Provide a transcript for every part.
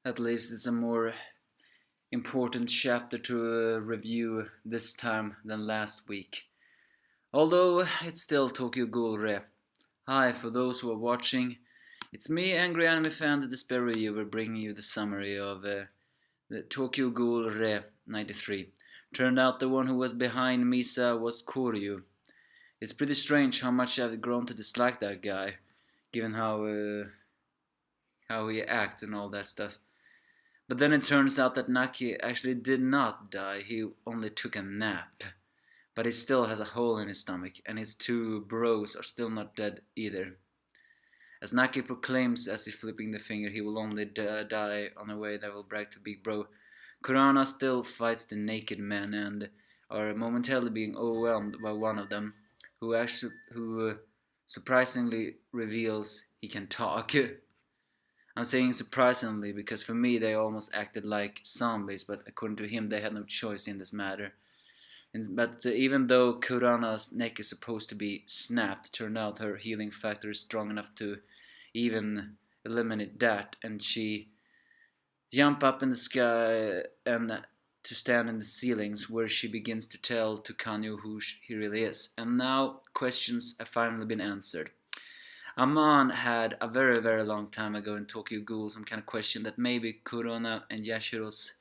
At least it's a more important chapter to review this time than last week. Although it's still Tokyo Ghoul Re. Hi, for those who are watching, it's me, Angry Anime Fan, the Despair Reviewer, bringing you the summary of the Tokyo Ghoul Re 93. Turned out the one who was behind Misa was Koryu. It's pretty strange how much I've grown to dislike that guy, given how he acts and all that stuff. But then it turns out that Naki actually did not die, he only took a nap. But he still has a hole in his stomach, and his two bros are still not dead either. As Naki proclaims as if flipping the finger he will only die on a way that will brag to Big Bro, Kurana still fights the naked men and are momentarily being overwhelmed by one of them, who surprisingly reveals he can talk. I'm saying surprisingly because for me they almost acted like zombies, but according to him they had no choice in this matter. But even though Kurana's neck is supposed to be snapped, it turned out her healing factor is strong enough to even eliminate that, and she jump up in the sky and to stand in the ceilings, where she begins to tell to Kanou who he really is. And now questions have finally been answered. Aman had a very very long time ago in Tokyo Ghoul some kind of question that maybe Kurona and Yashiro's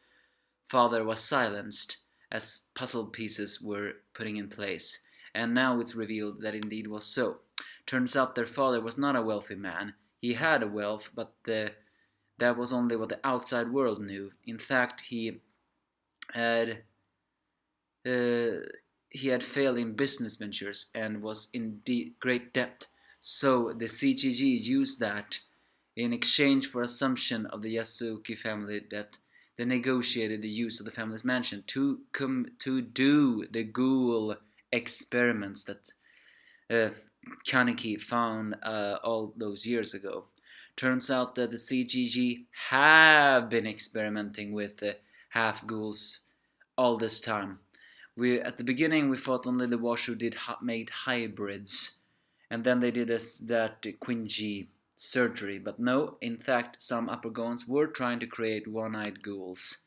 father was silenced as puzzle pieces were putting in place, and now it's revealed that indeed was so. Turns out their father was not a wealthy man. He had a wealth, but that was only what the outside world knew. In fact, had uh, he had failed in business ventures and was in great debt. So the CGG used that in exchange for assumption of the Yasuki family that they negotiated the use of the family's mansion to do the ghoul experiments that Kaneki found all those years ago. Turns out that the CGG have been experimenting with half ghouls all this time. At the beginning we thought only the Washu made hybrids, and then they did that Quinji surgery, but no, in fact some upper goons were trying to create one-eyed ghouls.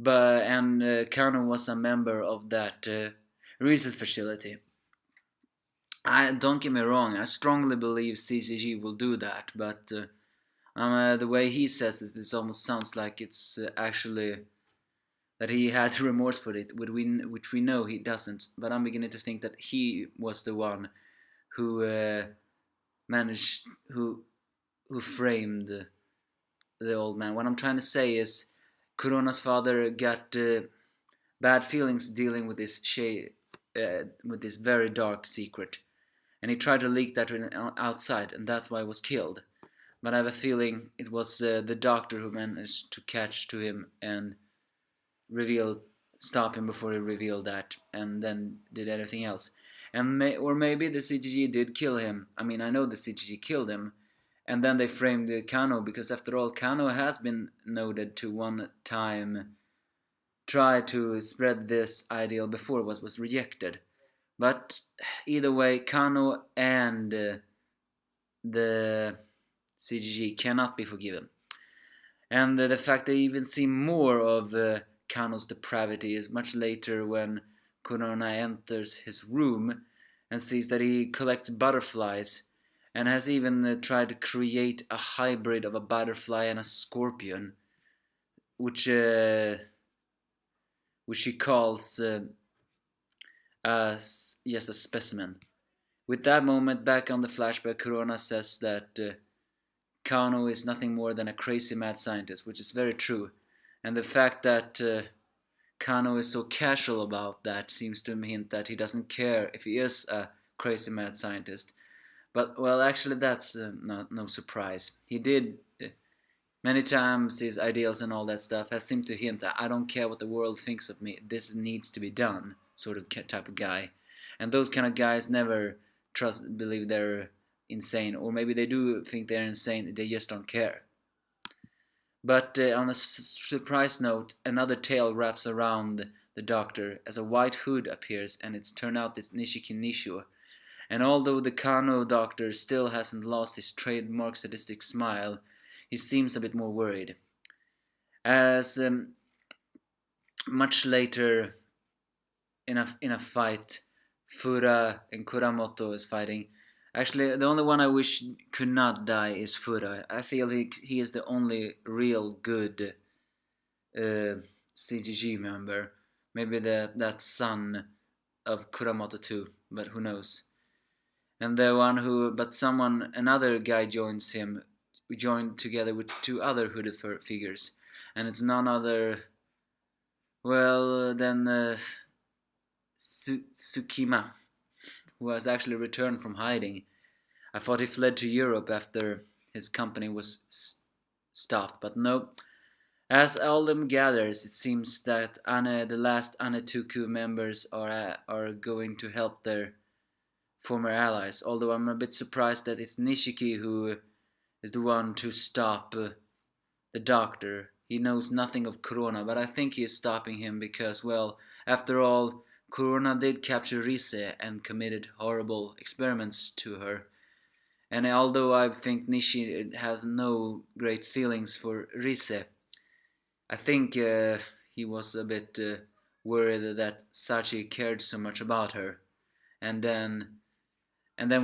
And Kanou was a member of that research facility. Don't get me wrong, I strongly believe CCG will do that, but the way he says it, this almost sounds like it's actually that he had remorse for it, which we know he doesn't. But I'm beginning to think that he was the one who managed, who framed the old man. What I'm trying to say is, Kurona's father got bad feelings dealing with this very dark secret, and he tried to leak that outside, and that's why he was killed. But I have a feeling it was the doctor who managed to catch to him and stop him before he revealed that, and then did everything else. Or maybe the CGG did kill him. I mean, I know the CGG killed him, and then they framed Kanou, because after all, Kanou has been noted to one time try to spread this ideal before it was rejected. But either way, Kanou and the CGG cannot be forgiven. And the fact that you even see more of Kanou's depravity is much later when Kurona enters his room and sees that he collects butterflies, and has even tried to create a hybrid of a butterfly and a scorpion, which he calls as just a specimen. With that moment back on the flashback, Kurona says that Kanou is nothing more than a crazy mad scientist, which is very true. And the fact that Kanou is so casual about that seems to hint that he doesn't care if he is a crazy mad scientist. But, well, actually that's no surprise. He did many times his ideals and all that stuff has seemed to hint that I don't care what the world thinks of me, this needs to be done, sort of type of guy. And those kind of guys never believe they're insane, or maybe they do think they're insane, they just don't care. But on a surprise note, another tale wraps around the doctor as a white hood appears, and it's turned out it's Nishiki Nishu. And although the Kanou doctor still hasn't lost his trademark sadistic smile, he seems a bit more worried. As much later in a fight, Fura and Kuramoto is fighting. Actually, the only one I wish could not die is Fura. I feel he is the only real good CGG member. Maybe that son of Kuramoto too, but who knows. And the one who, but another guy joins him. We join together with two other hooded figures, and it's none other, well, than Tsukima, who has actually returned from hiding. I thought he fled to Europe after his company was stopped, but no. As all them gathers, it seems that the last Anetuku members are going to help their former allies. Although I'm a bit surprised that it's Nishiki who is the one to stop the doctor. He knows nothing of Corona, but I think he is stopping him because, well, after all, Corona did capture Rise and committed horrible experiments to her. And although I think Nishi has no great feelings for Rise, I think he was a bit worried that Sachi cared so much about her, and then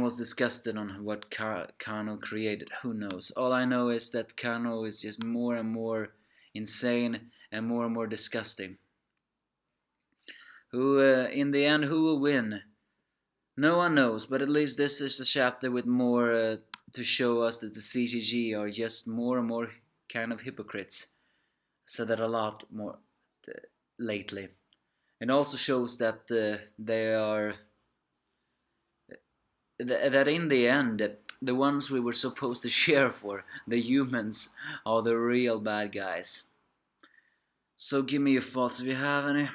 was disgusted on what Kanou created. Who knows? All I know is that Kanou is just more and more insane and more disgusting. Who, in the end, who will win? No one knows, but at least this is a chapter with more to show us that the CGG are just more and more kind of hypocrites. I said that a lot more lately. It also shows that they are that in the end, the ones we were supposed to cheer for, the humans, are the real bad guys. So give me your thoughts if you have any.